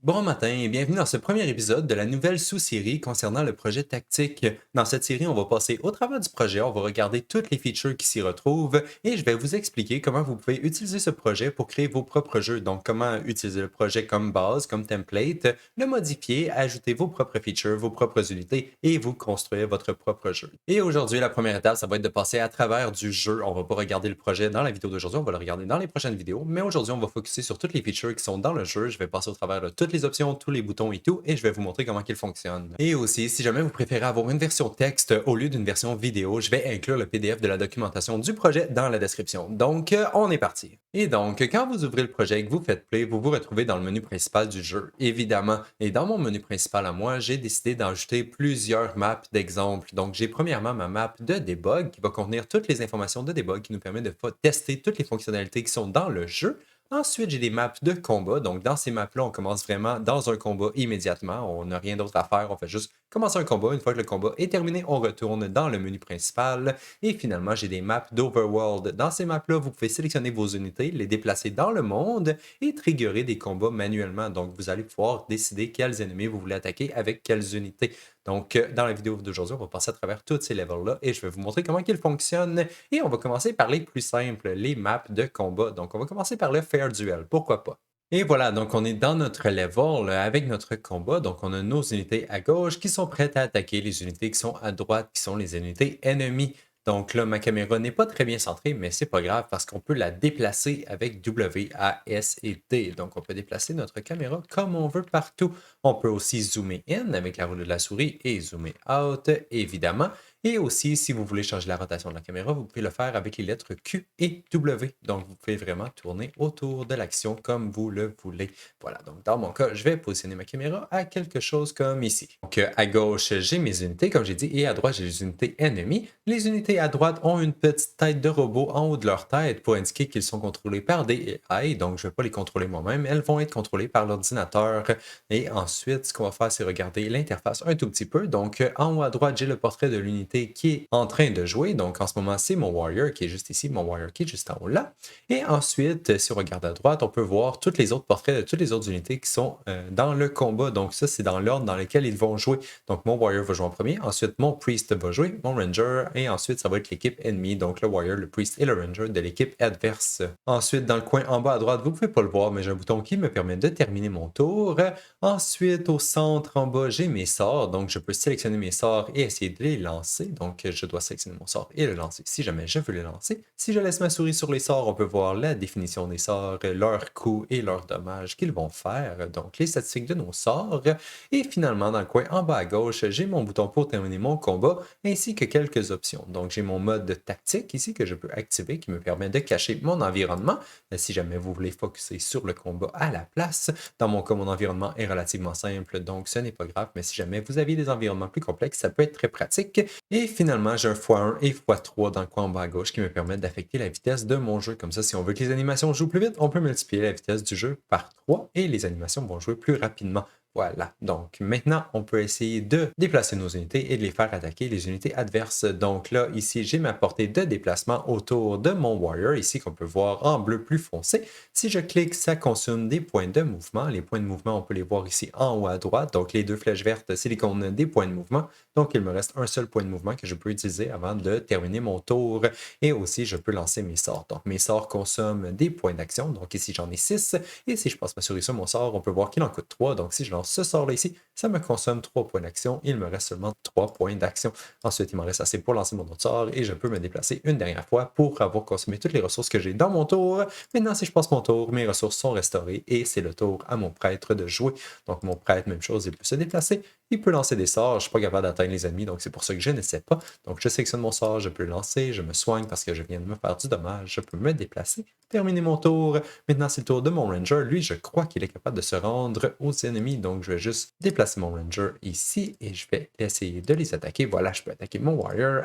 Bon matin et bienvenue dans ce premier épisode de la nouvelle sous-série concernant le projet tactique. Dans cette série, on va passer au travers du projet, on va regarder toutes les features qui s'y retrouvent et je vais vous expliquer comment vous pouvez utiliser ce projet pour créer vos propres jeux. Donc, comment utiliser le projet comme base, comme template, le modifier, ajouter vos propres features, vos propres unités et vous construire votre propre jeu. Et aujourd'hui, la première étape, ça va être de passer à travers du jeu. On va pas regarder le projet dans la vidéo d'aujourd'hui, on va le regarder dans les prochaines vidéos, mais aujourd'hui, on va focuser sur toutes les features qui sont dans le jeu. Je vais passer au travers de toutes les options, tous les boutons et tout, et je vais vous montrer comment ils fonctionnent. Et aussi, si jamais vous préférez avoir une version texte au lieu d'une version vidéo, je vais inclure le PDF de la documentation du projet dans la description. Donc, on est parti. Et donc, quand vous ouvrez le projet et que vous faites play, vous vous retrouvez dans le menu principal du jeu, évidemment. Et dans mon menu principal à moi, j'ai décidé d'ajouter plusieurs maps d'exemple. Donc, j'ai premièrement ma map de debug qui va contenir toutes les informations de debug qui nous permet de tester toutes les fonctionnalités qui sont dans le jeu. Ensuite, j'ai des maps de combat. Donc, dans ces maps-là, on commence vraiment dans un combat immédiatement. On n'a rien d'autre à faire. On fait juste commencer un combat. Une fois que le combat est terminé, on retourne dans le menu principal. Et finalement, j'ai des maps d'Overworld. Dans ces maps-là, vous pouvez sélectionner vos unités, les déplacer dans le monde et triggerer des combats manuellement. Donc, vous allez pouvoir décider quels ennemis vous voulez attaquer avec quelles unités. Donc, dans la vidéo d'aujourd'hui, on va passer à travers tous ces levels-là et je vais vous montrer comment ils fonctionnent. Et on va commencer par les plus simples, les maps de combat. Donc, on va commencer par le Fair Duel, pourquoi pas. Et voilà, donc on est dans notre level avec notre combat. Donc, on a nos unités à gauche qui sont prêtes à attaquer les unités qui sont à droite, qui sont les unités ennemies. Donc là, ma caméra n'est pas très bien centrée, mais c'est pas grave parce qu'on peut la déplacer avec W, A, S et T. Donc, on peut déplacer notre caméra comme on veut partout. On peut aussi zoomer in avec la roue de la souris et zoomer out, évidemment. Et aussi, si vous voulez changer la rotation de la caméra, vous pouvez le faire avec les lettres Q et W. Donc, vous pouvez vraiment tourner autour de l'action comme vous le voulez. Voilà, donc dans mon cas, je vais positionner ma caméra à quelque chose comme ici. Donc, à gauche, j'ai mes unités, comme j'ai dit, et à droite, j'ai les unités ennemies. Les unités à droite ont une petite tête de robot en haut de leur tête pour indiquer qu'ils sont contrôlés par des AI. Donc, je ne vais pas les contrôler moi-même. Elles vont être contrôlées par l'ordinateur. Et ensuite, ce qu'on va faire, c'est regarder l'interface un tout petit peu. Donc, en haut à droite, j'ai le portrait de l'unité qui est en train de jouer. Donc, en ce moment, c'est mon warrior qui est juste ici, mon warrior qui est juste en haut là. Et ensuite, si on regarde à droite, on peut voir tous les autres portraits de toutes les autres unités qui sont dans le combat. Donc, ça, c'est dans l'ordre dans lequel ils vont jouer. Donc, mon warrior va jouer en premier. Ensuite, mon priest va jouer, mon ranger. Et ensuite, ça va être l'équipe ennemie. Donc, le warrior, le priest et le ranger de l'équipe adverse. Ensuite, dans le coin en bas à droite, vous ne pouvez pas le voir, mais j'ai un bouton qui me permet de terminer mon tour. Ensuite, au centre en bas, j'ai mes sorts. Donc, je peux sélectionner mes sorts et essayer de les lancer. Donc, je dois sélectionner mon sort et le lancer si jamais je veux le lancer. Si je laisse ma souris sur les sorts, on peut voir la définition des sorts, leurs coûts et leurs dommages qu'ils vont faire. Donc, les statistiques de nos sorts. Et finalement, dans le coin en bas à gauche, j'ai mon bouton pour terminer mon combat ainsi que quelques options. Donc, j'ai mon mode tactique ici que je peux activer qui me permet de cacher mon environnement. Si jamais vous voulez focuser sur le combat à la place, dans mon cas, mon environnement est relativement simple, donc ce n'est pas grave, mais si jamais vous avez des environnements plus complexes, ça peut être très pratique. Et finalement, j'ai un x1 et x3 dans le coin en bas à gauche qui me permettent d'affecter la vitesse de mon jeu. Comme ça, si on veut que les animations jouent plus vite, on peut multiplier la vitesse du jeu par 3 et les animations vont jouer plus rapidement. Voilà, donc maintenant, on peut essayer de déplacer nos unités et de les faire attaquer les unités adverses. Donc là, ici, j'ai ma portée de déplacement autour de mon warrior, ici qu'on peut voir en bleu plus foncé. Si je clique, ça consomme des points de mouvement. Les points de mouvement, on peut les voir ici en haut à droite. Donc les deux flèches vertes, c'est l'icône des points de mouvement. Donc il me reste un seul point de mouvement que je peux utiliser avant de terminer mon tour. Et aussi, je peux lancer mes sorts. Donc mes sorts consomment des points d'action. Donc ici, j'en ai 6. Et si je passe ma souris sur mon sort, on peut voir qu'il en coûte 3. Donc si je lance ce sort-là ici, ça me consomme 3 points d'action. Il me reste seulement 3 points d'action. Ensuite, il m'en reste assez pour lancer mon autre sort et je peux me déplacer une dernière fois pour avoir consommé toutes les ressources que j'ai dans mon tour. Maintenant, si je passe mon tour, mes ressources sont restaurées et c'est le tour à mon prêtre de jouer. Donc, mon prêtre, même chose, il peut se déplacer, il peut lancer des sorts. Je ne suis pas capable d'atteindre les ennemis, donc c'est pour ça que je ne sais pas. Donc, je sélectionne mon sort, je peux le lancer, je me soigne parce que je viens de me faire du dommage, je peux me déplacer, terminer mon tour. Maintenant, c'est le tour de mon ranger. Lui, je crois qu'il est capable de se rendre aux ennemis, donc je vais juste déplacer mon ranger ici et je vais essayer de les attaquer. Voilà, je peux attaquer mon warrior.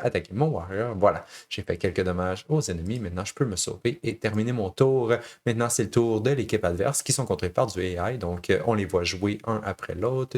Voilà, j'ai fait quelques dommages aux ennemis. Maintenant, je peux me sauver et terminer mon tour. Maintenant, c'est le tour de l'équipe adverse qui sont contrôlés par du AI. Donc, on les voit jouer un après l'autre.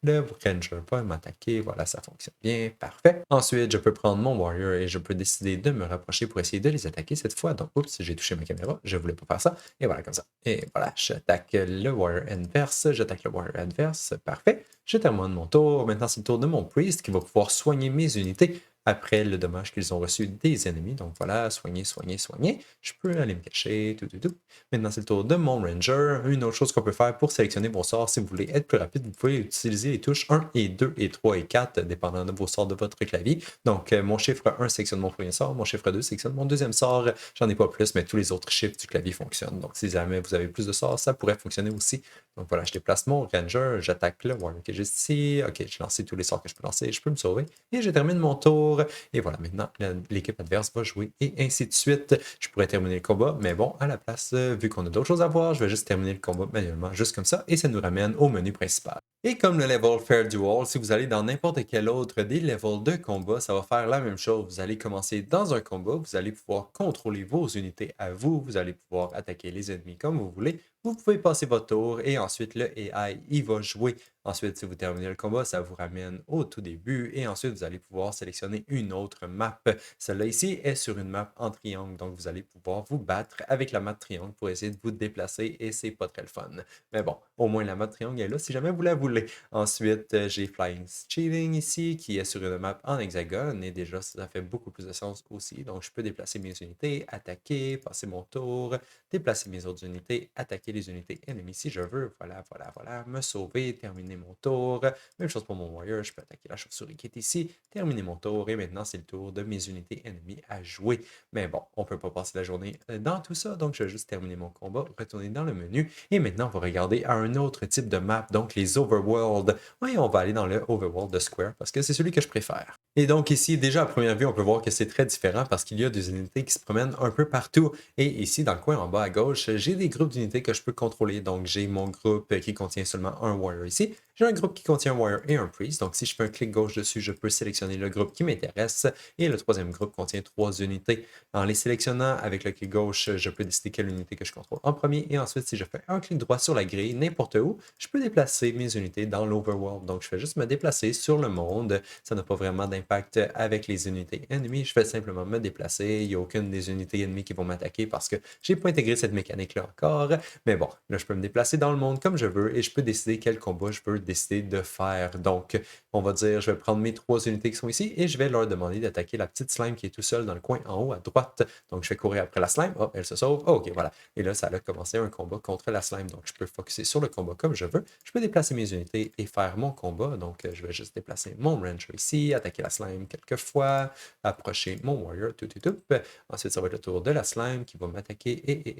Le Ranger va m'attaquer. Voilà, ça fonctionne bien. Parfait. Ensuite, je peux prendre mon Warrior et je peux décider de me rapprocher pour essayer de les attaquer cette fois. Donc, oups, j'ai touché ma caméra. Je voulais pas faire ça. Et voilà, comme ça. Et voilà, j'attaque le Warrior adverse. J'attaque le Warrior adverse. Parfait. Je termine mon tour. Maintenant, c'est le tour de mon Priest qui va pouvoir soigner mes unités après le dommage qu'ils ont reçu des ennemis. Donc voilà, soigner, soigner, soigner. Je peux aller me cacher, tout, tout, tout. Maintenant, c'est le tour de mon Ranger. Une autre chose qu'on peut faire pour sélectionner vos sorts, si vous voulez être plus rapide, vous pouvez utiliser les touches 1 et 2 et 3 et 4, dépendant de vos sorts de votre clavier. Donc, mon chiffre 1 sélectionne mon premier sort, mon chiffre 2 sélectionne mon deuxième sort. J'en ai pas plus, mais tous les autres chiffres du clavier fonctionnent. Donc, si jamais vous avez plus de sorts, ça pourrait fonctionner aussi. Donc voilà, je déplace mon Ranger, j'attaque le Warrior que j'ai ici. Ok, j'ai lancé tous les sorts que je peux lancer, je peux me sauver. Et je termine mon tour. Et voilà, maintenant, l'équipe adverse va jouer et ainsi de suite. Je pourrais terminer le combat, mais bon, à la place, vu qu'on a d'autres choses à voir, je vais juste terminer le combat manuellement, juste comme ça, et ça nous ramène au menu principal. Et comme le level Fair Duel, si vous allez dans n'importe quel autre des levels de combat, ça va faire la même chose. Vous allez commencer dans un combat, vous allez pouvoir contrôler vos unités à vous, vous allez pouvoir attaquer les ennemis comme vous voulez. Vous pouvez passer votre tour et ensuite le AI, il va jouer. Ensuite, si vous terminez le combat, ça vous ramène au tout début et ensuite, vous allez pouvoir sélectionner une autre map. Celle-là ici est sur une map en triangle, donc vous allez pouvoir vous battre avec la map triangle pour essayer de vous déplacer et c'est pas très le fun. Mais bon, au moins la map triangle est là si jamais vous la voulez. Ensuite, j'ai Flying Cheating ici qui est sur une map en hexagone et déjà, ça fait beaucoup plus de sens aussi. Donc, je peux déplacer mes unités, attaquer, passer mon tour, déplacer mes autres unités, attaquer les unités ennemies si je veux. Voilà, voilà, voilà. Me sauver, terminer mon tour. Même chose pour mon Warrior. Je peux attaquer la chauve-souris qui est ici, terminer mon tour. Et maintenant, c'est le tour de mes unités ennemies à jouer. Mais bon, on ne peut pas passer la journée dans tout ça. Donc, je vais juste terminer mon combat, retourner dans le menu. Et maintenant, on va regarder à un autre type de map, donc les Overworld. Oui, on va aller dans le Overworld de Square parce que c'est celui que je préfère. Et donc ici, déjà à première vue, on peut voir que c'est très différent parce qu'il y a des unités qui se promènent un peu partout. Et ici, dans le coin en bas à gauche, j'ai des groupes d'unités que je peux contrôler. Donc, j'ai mon groupe qui contient seulement un Warrior ici. J'ai un groupe qui contient un Warrior et un Priest. Donc, si je fais un clic gauche dessus, je peux sélectionner le groupe qui m'intéresse. Et le troisième groupe contient 3 unités. En les sélectionnant avec le clic gauche, je peux décider quelle unité que je contrôle en premier. Et ensuite, si je fais un clic droit sur la grille, n'importe où, je peux déplacer mes unités dans l'Overworld. Donc, je fais juste me déplacer sur le monde. Ça n'a pas vraiment d'impact avec les unités ennemies. Je fais simplement me déplacer. Il n'y a aucune des unités ennemies qui vont m'attaquer parce que je n'ai pas intégré cette mécanique-là encore. Mais bon, là, je peux me déplacer dans le monde comme je veux et je peux décider quel combat je veux décider de faire. Donc, on va dire, je vais prendre mes 3 unités qui sont ici et je vais leur demander d'attaquer la petite slime qui est tout seul dans le coin en haut à droite. Donc, je vais courir après la slime. Oh, elle se sauve. Oh, ok, voilà. Et là, ça a commencé un combat contre la slime. Donc, je peux focuser sur le combat comme je veux. Je peux déplacer mes unités et faire mon combat. Donc, je vais juste déplacer mon Ranger ici, attaquer la slime quelques fois, approcher mon Warrior, tout, tout, tout. Ensuite, ça va être le tour de la slime qui va m'attaquer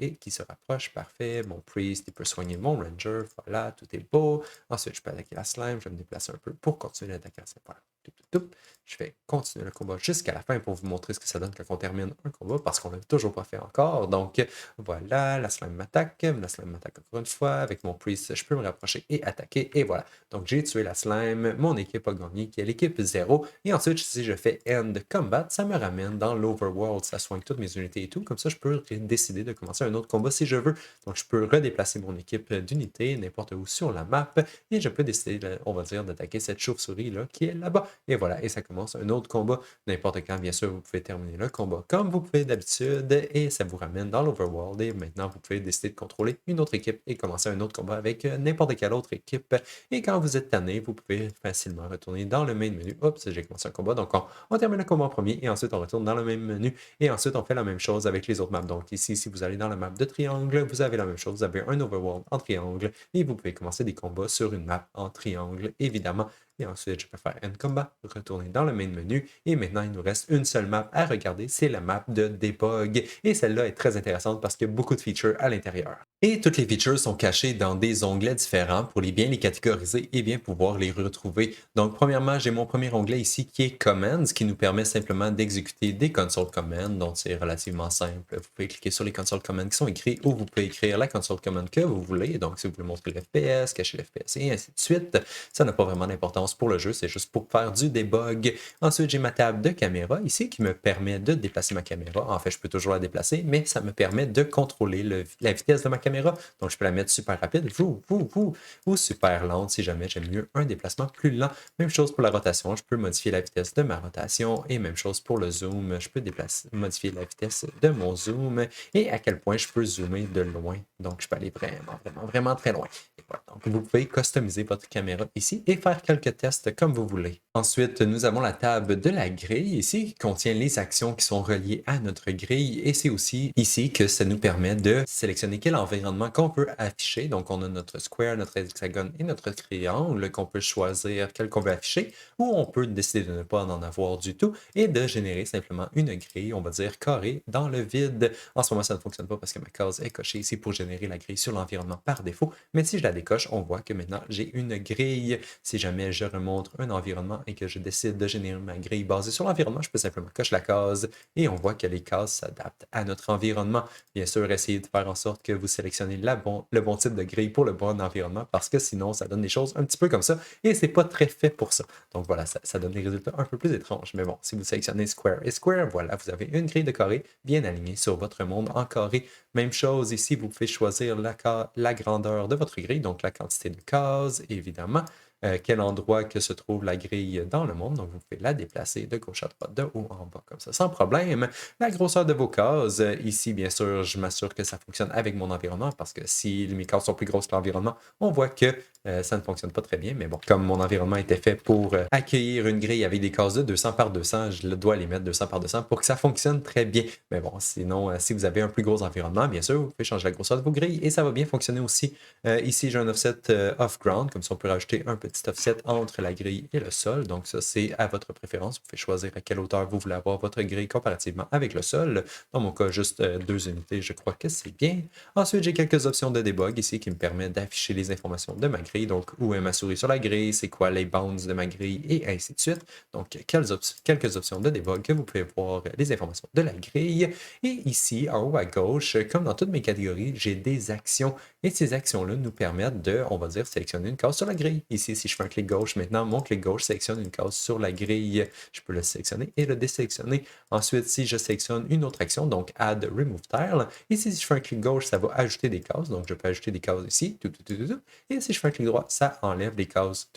et qui se rapproche. Parfait. Mon Priest, il peut soigner mon Ranger. Voilà, tout est beau. Ensuite, je peux attaquer la slime. Je vais me déplacer un peu pour continuer d'attaquer la slime. Voilà. Tout, tout, tout. Je vais continuer le combat jusqu'à la fin pour vous montrer ce que ça donne quand on termine un combat parce qu'on ne l'a toujours pas fait encore. Donc, voilà, la slime m'attaque. La slime m'attaque encore une fois. Avec mon Priest, je peux me rapprocher et attaquer. Et voilà. Donc, j'ai tué la slime. Mon équipe a gagné, qui est l'équipe 0. Et ensuite, si je fais End Combat, ça me ramène dans l'Overworld. Ça soigne toutes mes unités et tout. Comme ça, je peux décider de commencer un autre combat si je veux. Donc, je peux redéplacer mon équipe d'unités n'importe où sur la map. Et je peux décider, on va dire, d'attaquer cette chauve-souris-là qui est là-bas. Et voilà. Et ça commence un autre combat n'importe quand. Bien sûr, vous pouvez terminer le combat comme vous pouvez d'habitude. Et ça vous ramène dans l'Overworld. Et maintenant, vous pouvez décider de contrôler une autre équipe et commencer un autre combat avec n'importe quelle autre équipe. Et quand vous êtes tanné, vous pouvez facilement retourner dans le main menu. Oups, j'ai commencé un combat. Donc, on termine le combat en premier et ensuite on retourne dans le même menu. Et ensuite, on fait la même chose avec les autres maps. Donc, ici, si vous allez dans la map de triangle, vous avez la même chose. Vous avez un overworld en triangle et vous pouvez commencer des combats sur une map en triangle, évidemment. Et ensuite, je peux faire End Combat, retourner dans le main menu. Et maintenant, il nous reste une seule map à regarder, c'est la map de Debug. Et celle-là est très intéressante parce qu'il y a beaucoup de features à l'intérieur. Et toutes les features sont cachées dans des onglets différents pour bien les catégoriser et bien pouvoir les retrouver. Donc, premièrement, j'ai mon premier onglet ici qui est Commands, qui nous permet simplement d'exécuter des console commands. Donc, c'est relativement simple. Vous pouvez cliquer sur les console commands qui sont écrits ou vous pouvez écrire la console command que vous voulez. Donc, si vous voulez montrer l'FPS, cacher l'FPS et ainsi de suite, ça n'a pas vraiment d'importance pour le jeu, c'est juste pour faire du debug. Ensuite, j'ai ma table de caméra ici qui me permet de déplacer ma caméra. En fait, je peux toujours la déplacer, mais ça me permet de contrôler la vitesse de ma caméra caméra. Donc, je peux la mettre super rapide, ou super lente si jamais j'aime mieux un déplacement plus lent. Même chose pour la rotation, je peux modifier la vitesse de ma rotation et même chose pour le zoom, je peux modifier la vitesse de mon zoom et à quel point je peux zoomer de loin. Donc, je peux aller vraiment très loin. Et voilà. Donc, vous pouvez customiser votre caméra ici et faire quelques tests comme vous voulez. Ensuite, nous avons la table de la grille ici qui contient les actions qui sont reliées à notre grille et c'est aussi ici que ça nous permet de sélectionner quel environnement qu'on peut afficher. Donc, on a notre square, notre hexagone et notre triangle qu'on peut choisir quel qu'on veut afficher ou on peut décider de ne pas en avoir du tout et de générer simplement une grille, on va dire carrée, dans le vide. En ce moment, ça ne fonctionne pas parce que ma case est cochée ici pour générer la grille sur l'environnement par défaut. Mais si je la décoche, on voit que maintenant, j'ai une grille. Si jamais je remonte un environnement et que je décide de générer ma grille basée sur l'environnement, je peux simplement cocher la case et on voit que les cases s'adaptent à notre environnement. Bien sûr, essayez de faire en sorte que vous sélectionnez le bon type de grille pour le bon environnement parce que sinon, ça donne des choses un petit peu comme ça et c'est pas très fait pour ça. Donc voilà, ça donne des résultats un peu plus étranges. Mais bon, si vous sélectionnez Square et Square, voilà, vous avez une grille de carré bien alignée sur votre monde en carré. Même chose ici, vous pouvez choisir la grandeur de votre grille, donc la quantité de cases, évidemment. Quel endroit que se trouve la grille dans le monde. Donc, vous pouvez la déplacer de gauche à droite, de haut en bas, comme ça, sans problème. La grosseur de vos cases, ici, bien sûr, je m'assure que ça fonctionne avec mon environnement parce que si mes cases sont plus grosses que l'environnement, on voit que ça ne fonctionne pas très bien. Mais bon, comme mon environnement était fait pour accueillir une grille avec des cases de 200 par 200, je dois les mettre 200 par 200 pour que ça fonctionne très bien. Mais bon, sinon, si vous avez un plus gros environnement, bien sûr, vous pouvez changer la grosseur de vos grilles et ça va bien fonctionner aussi. Ici, j'ai un offset off-ground, comme ça, on peut rajouter un petit offset entre la grille et le sol. Donc, ça, c'est à votre préférence. Vous pouvez choisir à quelle hauteur vous voulez avoir votre grille comparativement avec le sol. Dans mon cas, juste 2 unités, je crois que c'est bien. Ensuite, j'ai quelques options de debug ici qui me permettent d'afficher les informations de ma grille. Donc, où est ma souris sur la grille, c'est quoi les bounds de ma grille et ainsi de suite. Donc, quelques options de debug que vous pouvez voir les informations de la grille. Et ici, en haut à gauche, comme dans toutes mes catégories, j'ai des actions. Et ces actions-là nous permettent de, on va dire, sélectionner une case sur la grille. Ici, si je fais un clic gauche, maintenant, mon clic gauche sélectionne une case sur la grille. Je peux le sélectionner et le désélectionner. Ensuite, si je sélectionne une autre action, donc Add Remove Tile, ici, si je fais un clic gauche, ça va ajouter des cases. Donc, je peux ajouter des cases ici. Et si je fais un clic droit, ça enlève des cases.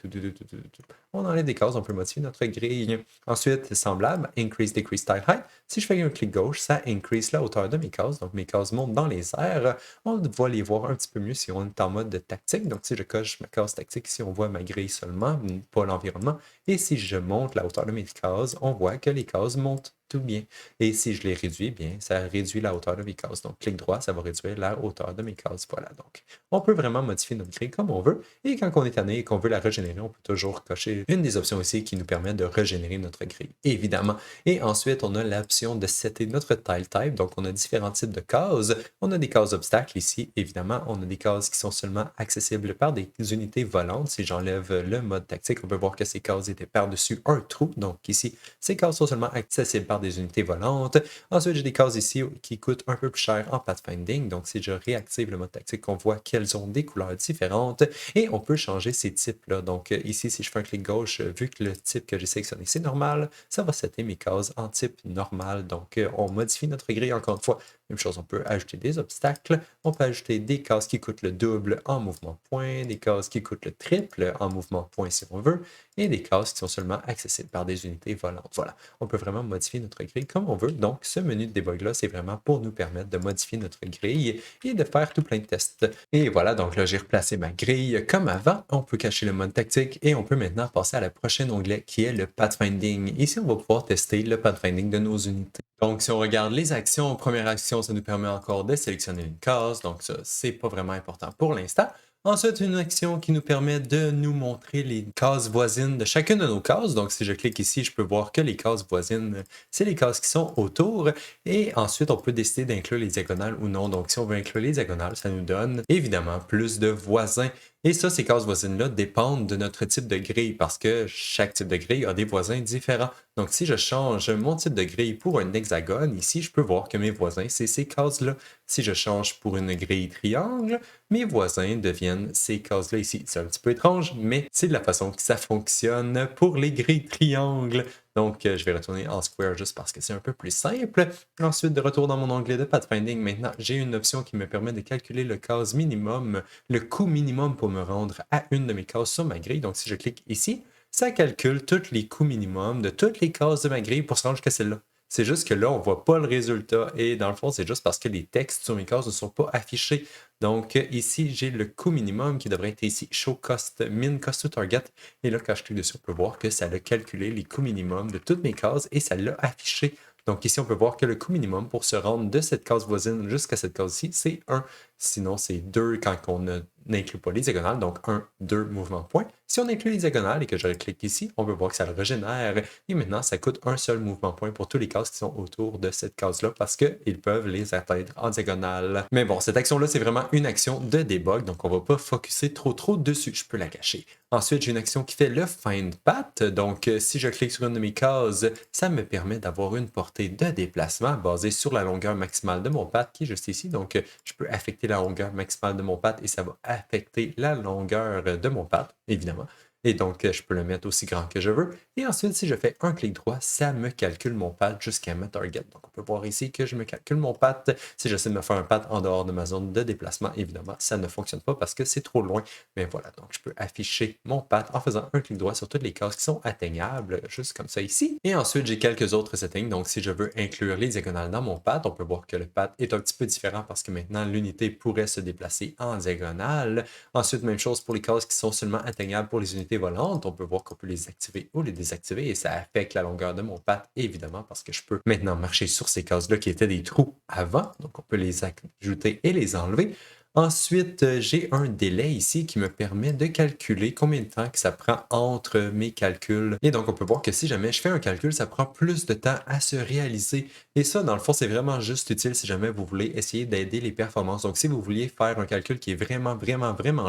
On enlève des cases, on peut modifier notre grille. Ensuite, semblable, Increase, Decrease Tile Height. Si je fais un clic gauche, ça increase la hauteur de mes cases. Donc, mes cases montent dans les airs. On va les voir un petit peu mieux si on est en mode tactique. Donc, si je coche ma case tactique, ici, on voit ma grille seulement, pas l'environnement. Et si je monte la hauteur de mes cases, on voit que les cases montent tout bien. Et si je les réduis, bien, ça réduit la hauteur de mes cases. Donc, clic droit, ça va réduire la hauteur de mes cases. Voilà, donc, on peut vraiment modifier notre grille comme on veut. Et quand on est tanné et qu'on veut la régénérer, on peut toujours cocher une des options ici qui nous permet de régénérer notre grille, évidemment. Et ensuite, on a l'option de setter notre tile type. Donc, on a différents types de cases. On a des cases obstacles ici, évidemment. On a des cases qui sont seulement accessibles par des unités volantes. Si j'enlève le mode tactique, on peut voir que ces cases étaient par-dessus un trou. Donc, ici, ces cases sont seulement accessibles par des unités volantes. Ensuite, j'ai des cases ici qui coûtent un peu plus cher en pathfinding. Donc, si je réactive le mode tactique, on voit qu'elles ont des couleurs différentes et on peut changer ces types-là. Donc, ici, si je fais un clic gauche, vu que le type que j'ai sélectionné, c'est normal, ça va setter mes cases en type normal. Donc, on modifie notre grille encore une fois. Même chose, on peut ajouter des obstacles, on peut ajouter des cases qui coûtent le double en mouvement point, des cases qui coûtent le triple en mouvement point si on veut, et des cases qui sont seulement accessibles par des unités volantes. Voilà, on peut vraiment modifier notre grille comme on veut. Donc, ce menu de debug-là, c'est vraiment pour nous permettre de modifier notre grille et de faire tout plein de tests. Et voilà, donc là, j'ai replacé ma grille comme avant. On peut cacher le mode tactique et on peut maintenant passer à la prochaine onglet qui est le pathfinding. Ici, on va pouvoir tester le pathfinding de nos unités. Donc, si on regarde les actions, première action, ça nous permet encore de sélectionner une case. Donc, ça, c'est pas vraiment important pour l'instant. Ensuite, une action qui nous permet de nous montrer les cases voisines de chacune de nos cases. Donc, si je clique ici, je peux voir que les cases voisines, c'est les cases qui sont autour. Et ensuite, on peut décider d'inclure les diagonales ou non. Donc, si on veut inclure les diagonales, ça nous donne évidemment plus de voisins. Et ça, ces cases voisines-là dépendent de notre type de grille parce que chaque type de grille a des voisins différents. Donc, si je change mon type de grille pour un hexagone, ici, je peux voir que mes voisins, c'est ces cases-là. Si je change pour une grille triangle, mes voisins deviennent ces cases-là ici. C'est un petit peu étrange, mais c'est de la façon que ça fonctionne pour les grilles triangles. Donc, je vais retourner en square juste parce que c'est un peu plus simple. Ensuite, de retour dans mon onglet de pathfinding, maintenant, j'ai une option qui me permet de calculer le case minimum, le coût minimum pour me rendre à une de mes cases sur ma grille. Donc, si je clique ici, ça calcule tous les coûts minimums de toutes les cases de ma grille pour se rendre jusqu'à celle-là. C'est juste que là, on ne voit pas le résultat et dans le fond, c'est juste parce que les textes sur mes cases ne sont pas affichés. Donc ici, j'ai le coût minimum qui devrait être ici, Show Cost Min Cost to Target. Et là, quand je clique dessus, on peut voir que ça a calculé les coûts minimums de toutes mes cases et ça l'a affiché. Donc ici, on peut voir que le coût minimum pour se rendre de cette case voisine jusqu'à cette case-ci, c'est 1. Sinon, c'est 2 quand on n'inclut pas les diagonales, donc 1, 2 mouvements de point. Si on inclut les diagonales et que je clique ici, on peut voir que ça le régénère. Et maintenant, ça coûte un seul mouvement de point pour tous les cases qui sont autour de cette case-là parce qu'ils peuvent les atteindre en diagonale. Mais bon, cette action-là, c'est vraiment une action de debug, donc on ne va pas focuser trop dessus. Je peux la cacher. Ensuite, j'ai une action qui fait le Find Path. Donc, si je clique sur une de mes cases, ça me permet d'avoir une portée de déplacement basée sur la longueur maximale de mon path qui est juste ici. Donc, je peux affecter la longueur maximale de mon path et ça va affecter la longueur de mon path, évidemment. Et donc, je peux le mettre aussi grand que je veux. Et ensuite, si je fais un clic droit, ça me calcule mon path jusqu'à ma target. Donc, on peut voir ici que je me calcule mon path. Si j'essaie de me faire un path en dehors de ma zone de déplacement, évidemment, ça ne fonctionne pas parce que c'est trop loin. Mais voilà, donc je peux afficher mon path en faisant un clic droit sur toutes les cases qui sont atteignables, juste comme ça ici. Et ensuite, j'ai quelques autres settings. Donc, si je veux inclure les diagonales dans mon path, on peut voir que le path est un petit peu différent parce que maintenant, l'unité pourrait se déplacer en diagonale. Ensuite, même chose pour les cases qui sont seulement atteignables pour les unités volantes. On peut voir qu'on peut les activer ou les désactiver et ça affecte la longueur de mon path, évidemment, parce que je peux maintenant marcher sur ces cases-là qui étaient des trous avant. Donc, on peut les ajouter et les enlever. Ensuite, j'ai un délai ici qui me permet de calculer combien de temps que ça prend entre mes calculs. Et donc, on peut voir que si jamais je fais un calcul, ça prend plus de temps à se réaliser. Et ça, dans le fond, c'est vraiment juste utile si jamais vous voulez essayer d'aider les performances. Donc, si vous vouliez faire un calcul qui est vraiment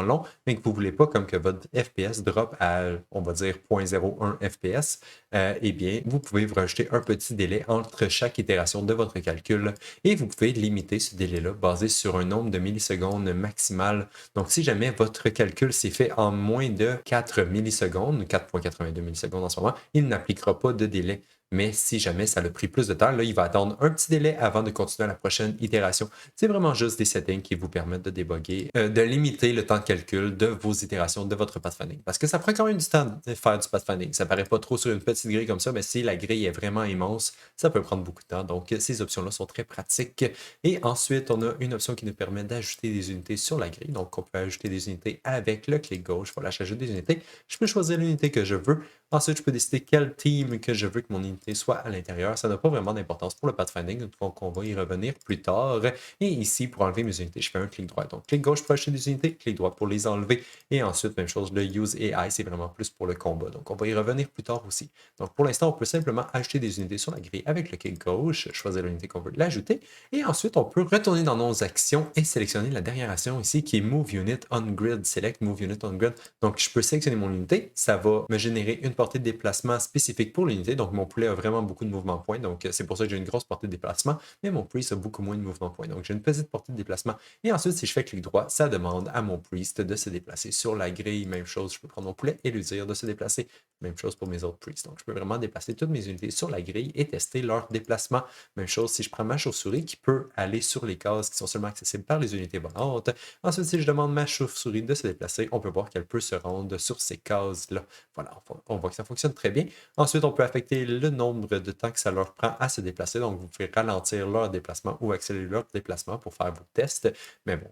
long, mais que vous ne voulez pas comme que votre FPS drop à, on va dire, 0.01 FPS, eh bien, vous pouvez vous rajouter un petit délai entre chaque itération de votre calcul et vous pouvez limiter ce délai-là basé sur un nombre de millisecondes maximal. Donc, si jamais votre calcul s'est fait en moins de 4 millisecondes, 4,82 millisecondes en ce moment, il n'appliquera pas de délai. Mais si jamais ça a pris plus de temps, là, il va attendre un petit délai avant de continuer à la prochaine itération. C'est vraiment juste des settings qui vous permettent de débugger, de limiter le temps de calcul de vos itérations de votre pathfinding. Parce que ça prend quand même du temps de faire du pathfinding. Ça paraît pas trop sur une petite grille comme ça, mais si la grille est vraiment immense, ça peut prendre beaucoup de temps. Donc, ces options-là sont très pratiques. Et ensuite, on a une option qui nous permet d'ajouter des unités sur la grille. Donc, on peut ajouter des unités avec le clic gauche. Voilà, j'ajoute des unités. Je peux choisir l'unité que je veux. Ensuite, je peux décider quel team que je veux que mon unité soit à l'intérieur. Ça n'a pas vraiment d'importance pour le pathfinding, donc on va y revenir plus tard. Et ici, pour enlever mes unités, je fais un clic droit. Donc, clic gauche pour acheter des unités, clic droit pour les enlever. Et ensuite, même chose, le Use AI, c'est vraiment plus pour le combat. Donc, on va y revenir plus tard aussi. Donc, pour l'instant, on peut simplement acheter des unités sur la grille avec le clic gauche, choisir l'unité qu'on veut l'ajouter. Et ensuite, on peut retourner dans nos actions et sélectionner la dernière action ici qui est Move Unit on Grid. Select Move Unit on Grid. Donc, je peux sélectionner mon unité. Ça va me générer une portée de déplacement spécifique pour l'unité. Donc, mon poulet a vraiment beaucoup de mouvements de points. Donc, c'est pour ça que j'ai une grosse portée de déplacement. Mais mon priest a beaucoup moins de mouvements de points. Donc, j'ai une petite portée de déplacement. Et ensuite, si je fais clic droit, ça demande à mon priest de se déplacer sur la grille. Même chose, je peux prendre mon poulet et lui dire de se déplacer. Même chose pour mes autres priests. Donc, je peux vraiment déplacer toutes mes unités sur la grille et tester leur déplacement. Même chose si je prends ma chauve-souris qui peut aller sur les cases qui sont seulement accessibles par les unités volantes. Ensuite, si je demande ma chauve-souris de se déplacer, on peut voir qu'elle peut se rendre sur ces cases-là. Voilà, on voit que ça fonctionne très bien. Ensuite, on peut affecter le nombre de temps que ça leur prend à se déplacer. Donc, vous pouvez ralentir leur déplacement ou accélérer leur déplacement pour faire vos tests. Mais bon,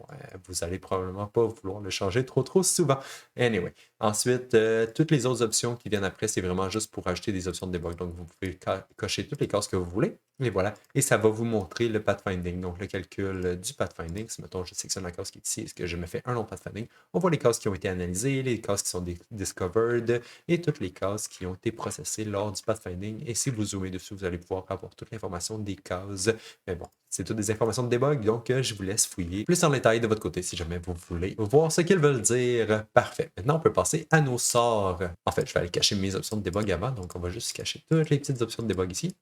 vous allez probablement pas vouloir le changer trop souvent. Anyway. Ensuite, toutes les autres options qui viennent après, c'est vraiment juste pour ajouter des options de debug. Donc, vous pouvez cocher toutes les cases que vous voulez. Et voilà. Et ça va vous montrer le pathfinding. Donc, le calcul du pathfinding. Si, mettons, je sélectionne la case qui est ici, est-ce que je me fais un long pathfinding? On voit les cases qui ont été analysées, les cases qui sont discovered et toutes les cases qui ont été processées lors du pathfinding. Et si vous zoomez dessus, vous allez pouvoir avoir toute l'information des cases. Mais bon, c'est toutes des informations de debug, donc je vous laisse fouiller plus en détail de votre côté si jamais vous voulez voir ce qu'ils veulent dire. Parfait. Maintenant, on peut passer à nos sorts. En fait, je vais aller cacher mes options de debug avant, donc on va juste cacher toutes les petites options de debug ici.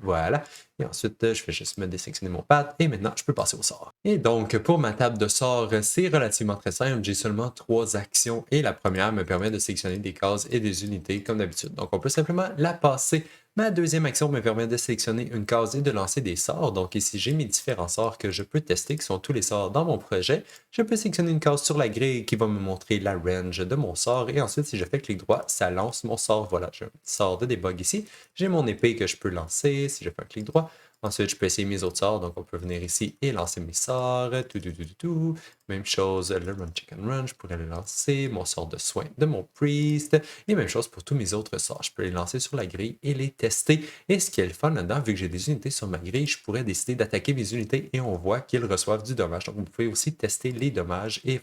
Voilà. voilà. Et ensuite, je vais juste me désélectionner mon pad et maintenant, je peux passer au sort. Et donc, pour ma table de sort, c'est relativement très simple. J'ai seulement 3 actions et la première me permet de sélectionner des cases et des unités comme d'habitude. Donc, on peut simplement la passer. Ma deuxième action me permet de sélectionner une case et de lancer des sorts. Donc ici, j'ai mes différents sorts que je peux tester, qui sont tous les sorts dans mon projet. Je peux sélectionner une case sur la grille qui va me montrer la range de mon sort. Et ensuite, si je fais clic droit, ça lance mon sort. Voilà, j'ai un petit sort de debug ici. J'ai mon épée que je peux lancer si je fais un clic droit. Ensuite, je peux essayer mes autres sorts. Donc, on peut venir ici et lancer mes sorts. Tout. Même chose, le Run Chicken Run, je pourrais le lancer. Mon sort de soin de mon Priest. Et même chose pour tous mes autres sorts. Je peux les lancer sur la grille et les tester. Et ce qui est le fun là-dedans, vu que j'ai des unités sur ma grille, je pourrais décider d'attaquer mes unités et on voit qu'ils reçoivent du dommage. Donc, vous pouvez aussi tester les dommages et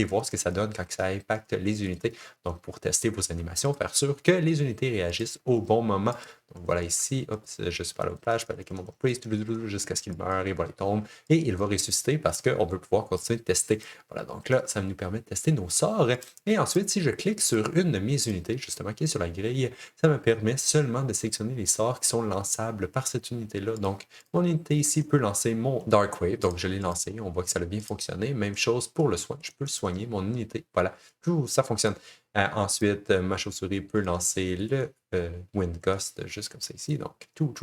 voir ce que ça donne quand ça impacte les unités. Donc, pour tester vos animations, faire sûr que les unités réagissent au bon moment. Donc voilà ici, hop, je suis pas à la plage, je peux attaquer mon Priest jusqu'à ce qu'il meure et voilà, il tombe. Et il va ressusciter parce qu'on veut pouvoir continuer de tester. Voilà, donc là, ça nous permet de tester nos sorts. Et ensuite, si je clique sur une de mes unités, justement, qui est sur la grille, ça me permet seulement de sélectionner les sorts qui sont lançables par cette unité-là. Donc, mon unité ici peut lancer mon Dark Wave. Donc, je l'ai lancé. On voit que ça a bien fonctionné. Même chose pour le soin. Je peux le soigner, mon unité. Voilà, tout ça fonctionne. Ensuite, ma chauve-souris peut lancer le Wind Gust, juste comme ça ici. Donc, tout.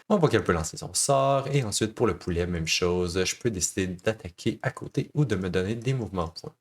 On voit qu'elle peut lancer son sort. Et ensuite, pour le poulet, même chose. Je peux décider d'attaquer à côté ou de me donner des mouvements de points.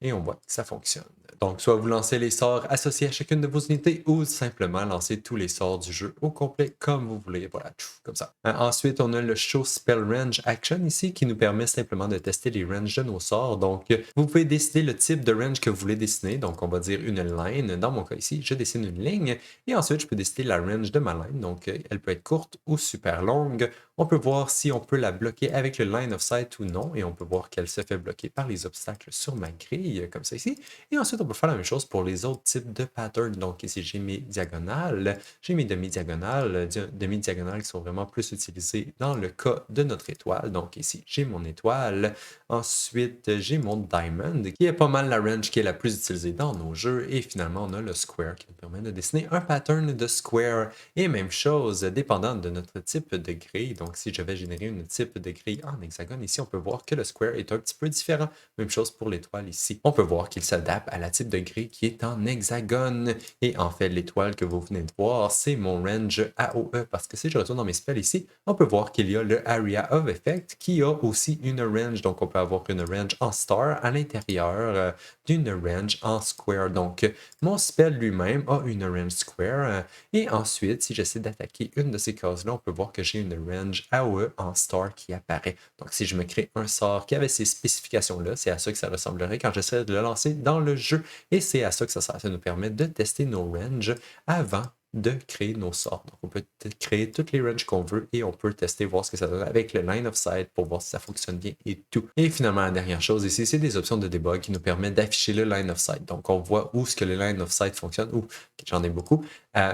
Et on voit que ça fonctionne. Donc, soit vous lancez les sorts associés à chacune de vos unités ou simplement lancer tous les sorts du jeu au complet comme vous voulez. Voilà, comme ça. Ensuite, on a le Show Spell Range Action ici qui nous permet simplement de tester les ranges de nos sorts. Donc, vous pouvez décider le type de range que vous voulez dessiner. Donc, on va dire une line. Dans mon cas ici, je dessine une ligne et ensuite, je peux décider la range de ma line. Donc, elle peut être courte ou super longue. On peut voir si on peut la bloquer avec le line of sight ou non et on peut voir qu'elle se fait bloquer par les obstacles sur ma grille, comme ça ici. Et ensuite, on peut faire la même chose pour les autres types de patterns. Donc ici, j'ai mes diagonales, j'ai mes demi-diagonales, demi-diagonales qui sont vraiment plus utilisées dans le cas de notre étoile. Donc ici, j'ai mon étoile. Ensuite, j'ai mon diamond, qui est pas mal la range qui est la plus utilisée dans nos jeux. Et finalement, on a le square qui nous permet de dessiner un pattern de square. Et même chose, dépendant de notre type de grille. Donc si je vais générer une type de grille en hexagone, ici, on peut voir que le square est un petit peu différent. Même chose pour l'étoile ici. On peut voir qu'il s'adapte à la type de grille qui est en hexagone. Et en fait, l'étoile que vous venez de voir, c'est mon range AOE. Parce que si je retourne dans mes spells ici, on peut voir qu'il y a le Area of Effect qui a aussi une range. Donc, on peut avoir une range en star à l'intérieur d'une range en square. Donc, mon spell lui-même a une range square. Et ensuite, si j'essaie d'attaquer une de ces cases-là, on peut voir que j'ai une range AOE en star qui apparaît. Donc, si je me crée un sort qui avait ces spécifications-là, c'est à ça que ça ressemblerait quand j'essaie de le lancer dans le jeu. Et c'est à ça que ça nous permet de tester nos ranges avant de créer nos sorts. Donc, on peut créer toutes les ranges qu'on veut et on peut tester, voir ce que ça donne avec le line of sight pour voir si ça fonctionne bien et tout. Et finalement, la dernière chose ici, c'est des options de debug qui nous permettent d'afficher le line of sight. Donc, on voit où ce que le line of sight fonctionne. J'en ai beaucoup,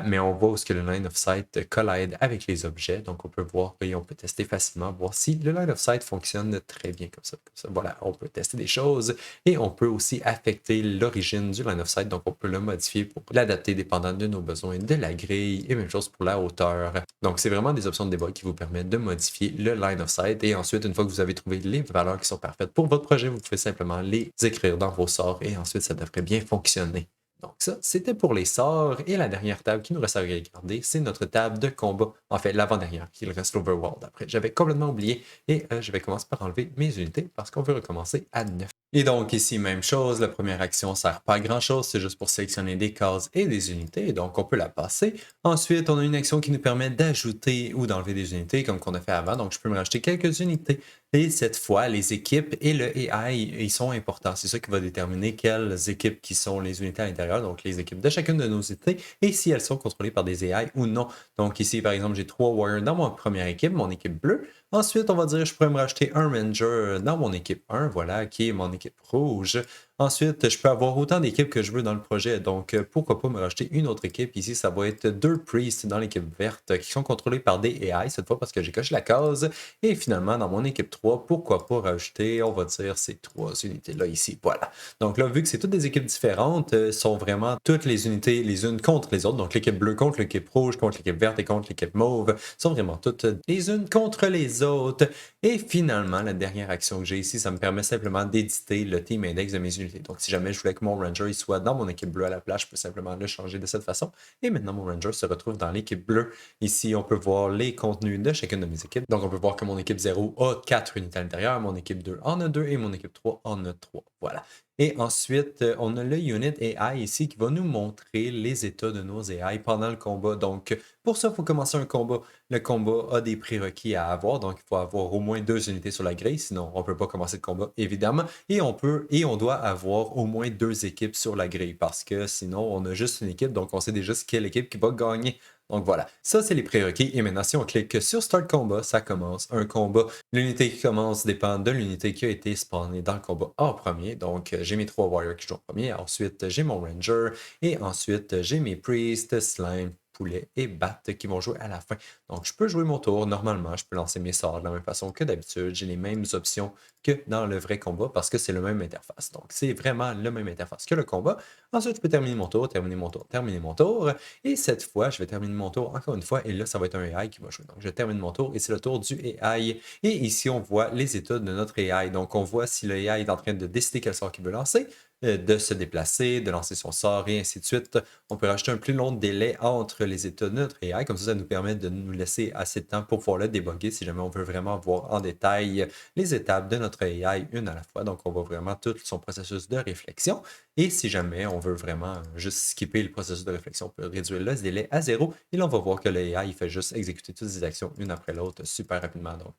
mais on voit où ce que le line of sight collide avec les objets. Donc, on peut voir et on peut tester facilement, voir si le line of sight fonctionne très bien comme ça. Voilà, on peut tester des choses et on peut aussi affecter l'origine du line of sight. Donc, on peut le modifier pour l'adapter dépendant de nos besoins de la grille et même chose pour la hauteur. Donc, c'est vraiment des options de debug qui vous permettent de modifier le line of sight et ensuite, une fois que vous avez trouvé les valeurs qui sont parfaites pour votre projet, vous pouvez simplement les écrire dans vos sorts et ensuite, ça devrait bien fonctionner. Donc ça, c'était pour les sorts. Et la dernière table qui nous reste à regarder, c'est notre table de combat. En fait, l'avant-dernière, qui reste l'Overworld. Après, j'avais complètement oublié et je vais commencer par enlever mes unités parce qu'on veut recommencer à 9. Et donc ici, même chose, la première action ne sert pas à grand-chose, c'est juste pour sélectionner des cases et des unités, donc on peut la passer. Ensuite, on a une action qui nous permet d'ajouter ou d'enlever des unités, comme qu'on a fait avant, donc je peux me rajouter quelques unités. Et cette fois, les équipes et le AI, ils sont importants. C'est ça qui va déterminer quelles équipes qui sont les unités à l'intérieur, donc les équipes de chacune de nos unités, et si elles sont contrôlées par des AI ou non. Donc ici, par exemple, j'ai 3 Warriors dans ma première équipe, mon équipe bleue. Ensuite, on va dire je pourrais me rajouter un Ranger dans mon équipe 1, voilà, qui est mon équipe rouge. Ensuite, je peux avoir autant d'équipes que je veux dans le projet. Donc, pourquoi pas me rajouter une autre équipe. Ici, ça va être 2 priests dans l'équipe verte qui sont contrôlés par des AI cette fois parce que j'ai coché la case. Et finalement, dans mon équipe 3, pourquoi pas rajouter, on va dire, ces 3 unités-là ici. Voilà. Donc là, vu que c'est toutes des équipes différentes, sont vraiment toutes les unités les unes contre les autres. Donc l'équipe bleue contre l'équipe rouge, contre l'équipe verte et contre l'équipe mauve, sont vraiment toutes les unes contre les autres. Et finalement, la dernière action que j'ai ici, ça me permet simplement d'éditer le team index de mes unités. Donc si jamais je voulais que mon ranger il soit dans mon équipe bleue à la place, je peux simplement le changer de cette façon. Et maintenant, mon ranger se retrouve dans l'équipe bleue. Ici, on peut voir les contenus de chacune de mes équipes. Donc on peut voir que mon équipe 0 a 4 unités à l'intérieur, mon équipe 2 en a 2 et mon équipe 3 en a 3. Voilà. Et ensuite, on a le Unit AI ici qui va nous montrer les états de nos AI pendant le combat. Donc, pour ça, il faut commencer un combat. Le combat a des prérequis à avoir, donc il faut avoir au moins 2 unités sur la grille, sinon on ne peut pas commencer le combat, évidemment. Et on doit avoir au moins 2 équipes sur la grille, parce que sinon, on a juste une équipe, donc on sait déjà quelle équipe qui va gagner. Donc voilà, ça c'est les prérequis. Et maintenant, si on clique sur Start Combat, ça commence un combat. L'unité qui commence dépend de l'unité qui a été spawnée dans le combat en premier. Donc j'ai mes 3 warriors qui jouent en premier. Ensuite, j'ai mon ranger. Et ensuite, j'ai mes priests, slime, poulet et bat qui vont jouer à la fin. Donc je peux jouer mon tour normalement. Je peux lancer mes sorts de la même façon que d'habitude. J'ai les mêmes options que dans le vrai combat parce que c'est le même interface. Donc c'est vraiment le même interface que le combat. Ensuite, je peux terminer mon tour, terminer mon tour, terminer mon tour. Et cette fois, je vais terminer mon tour encore une fois. Et là, ça va être un AI qui va jouer. Donc, je termine mon tour et c'est le tour du AI. Et ici, on voit les états de notre AI. Donc, on voit si le AI est en train de décider quel sort qu'il veut lancer, de se déplacer, de lancer son sort et ainsi de suite. On peut rajouter un plus long délai entre les états de notre AI. Comme ça nous permet de nous laisser assez de temps pour pouvoir le débugger si jamais on veut vraiment voir en détail les étapes de notre AI une à la fois. Donc, on voit vraiment tout son processus de réflexion. Et si jamais on veut vraiment juste skipper le processus de réflexion, on peut réduire le délai à 0. Et là, on va voir que le AI il fait juste exécuter toutes les actions une après l'autre super rapidement. Donc,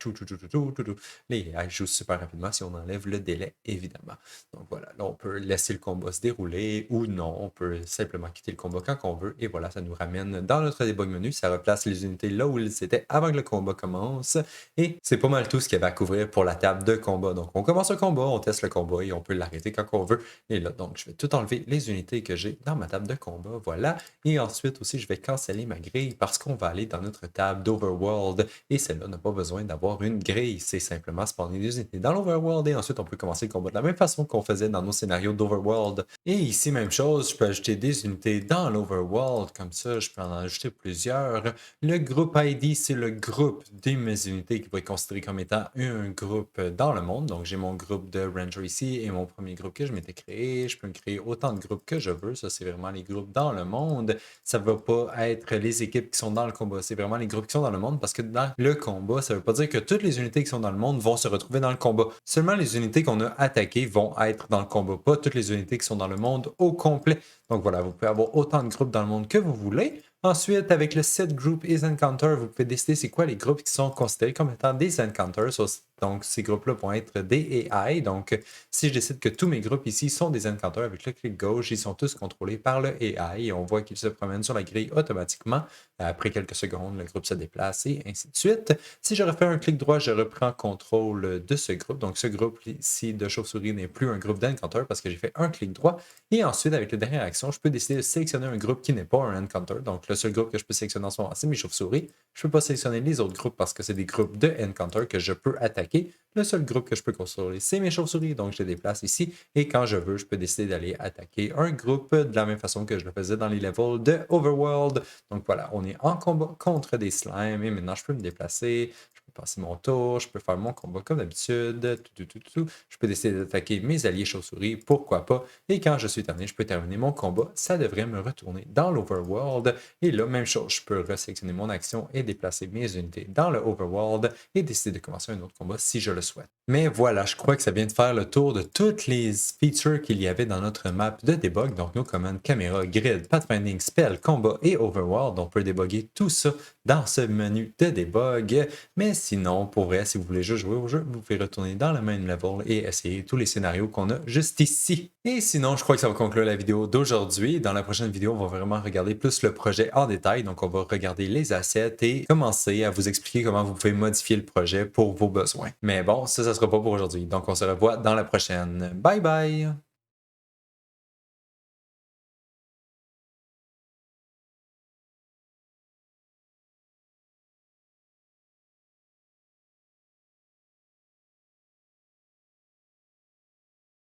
les AI jouent super rapidement si on enlève le délai, évidemment. Donc voilà, là, on peut laisser le combat se dérouler ou non. On peut simplement quitter le combat quand on veut. Et voilà, ça nous ramène dans notre debug menu. Ça replace les unités là où ils étaient avant que le combat commence. Et c'est pas mal tout ce qu'il y avait à couvrir pour la table de combat. Donc, on commence un combat, on teste le combat et on peut l'arrêter quand on veut. Et là, donc, je vais tout enlever les unités que j'ai dans ma table de combat. Voilà. Et ensuite aussi, je vais canceller ma grille parce qu'on va aller dans notre table d'Overworld. Et celle-là n'a pas besoin d'avoir une grille. C'est simplement spawner des unités dans l'Overworld. Et ensuite, on peut commencer le combat de la même façon qu'on faisait dans nos scénarios d'Overworld. Et ici, même chose, je peux ajouter des unités dans l'Overworld. Comme ça, je peux en ajouter plusieurs. Le groupe ID, c'est le groupe de mes unités qui va être considéré comme étant un groupe dans le monde. Donc, j'ai mon groupe de Ranger ici et mon premier groupe que je m'étais créé. Je peux me créer autant de groupes que je veux. Ça, c'est vraiment les groupes dans le monde. Ça ne va pas être les équipes qui sont dans le combat. C'est vraiment les groupes qui sont dans le monde parce que dans le combat, ça ne veut pas dire que toutes les unités qui sont dans le monde vont se retrouver dans le combat. Seulement les unités qu'on a attaquées vont être dans le combat, pas toutes les unités qui sont dans le monde au complet. Donc voilà, vous pouvez avoir autant de groupes dans le monde que vous voulez. Ensuite, avec le set group is encounter, vous pouvez décider c'est quoi les groupes qui sont considérés comme étant des encounters. Donc, ces groupes-là vont être des AI. Donc, si je décide que tous mes groupes ici sont des encounters, avec le clic gauche, ils sont tous contrôlés par le AI et on voit qu'ils se promènent sur la grille automatiquement. Après quelques secondes, le groupe se déplace et ainsi de suite. Si je refais un clic droit, je reprends contrôle de ce groupe. Donc, ce groupe ici de chauve-souris n'est plus un groupe d'encounters parce que j'ai fait un clic droit. Et ensuite, avec la dernière action, je peux décider de sélectionner un groupe qui n'est pas un encounter. Donc, le seul groupe que je peux sélectionner en ce moment, c'est mes chauves-souris. Je ne peux pas sélectionner les autres groupes parce que c'est des groupes de encounter que je peux attaquer. Le seul groupe que je peux contrôler, c'est mes chauves-souris. Donc, je les déplace ici. Et quand je veux, je peux décider d'aller attaquer un groupe de la même façon que je le faisais dans les levels de Overworld. Donc, voilà, on est en combat contre des slimes. Et maintenant, je peux me déplacer. Je peux passer mon tour. Je peux faire mon combat comme d'habitude. Je peux décider d'attaquer mes alliés chauves-souris. Pourquoi pas? Et quand je suis terminé, je peux terminer mon combat. Ça devrait me retourner dans l'Overworld. Et là, même chose, je peux resélectionner mon action et déplacer mes unités dans le Overworld et décider de commencer un autre combat si je le souhaite. Mais voilà, je crois que ça vient de faire le tour de toutes les features qu'il y avait dans notre map de debug. Donc, nos commandes caméra, grid, pathfinding, spell, combat et Overworld. On peut débugger tout ça dans ce menu de debug. Mais sinon, pour vrai, si vous voulez juste jouer au jeu, vous pouvez retourner dans le main level et essayer tous les scénarios qu'on a juste ici. Et sinon, je crois que ça va conclure la vidéo d'aujourd'hui. Dans la prochaine vidéo, on va vraiment regarder plus le projet en détail. Donc, on va regarder les assets et commencer à vous expliquer comment vous pouvez modifier le projet pour vos besoins. Mais bon, ça sera pas pour aujourd'hui. Donc, on se revoit dans la prochaine. Bye bye!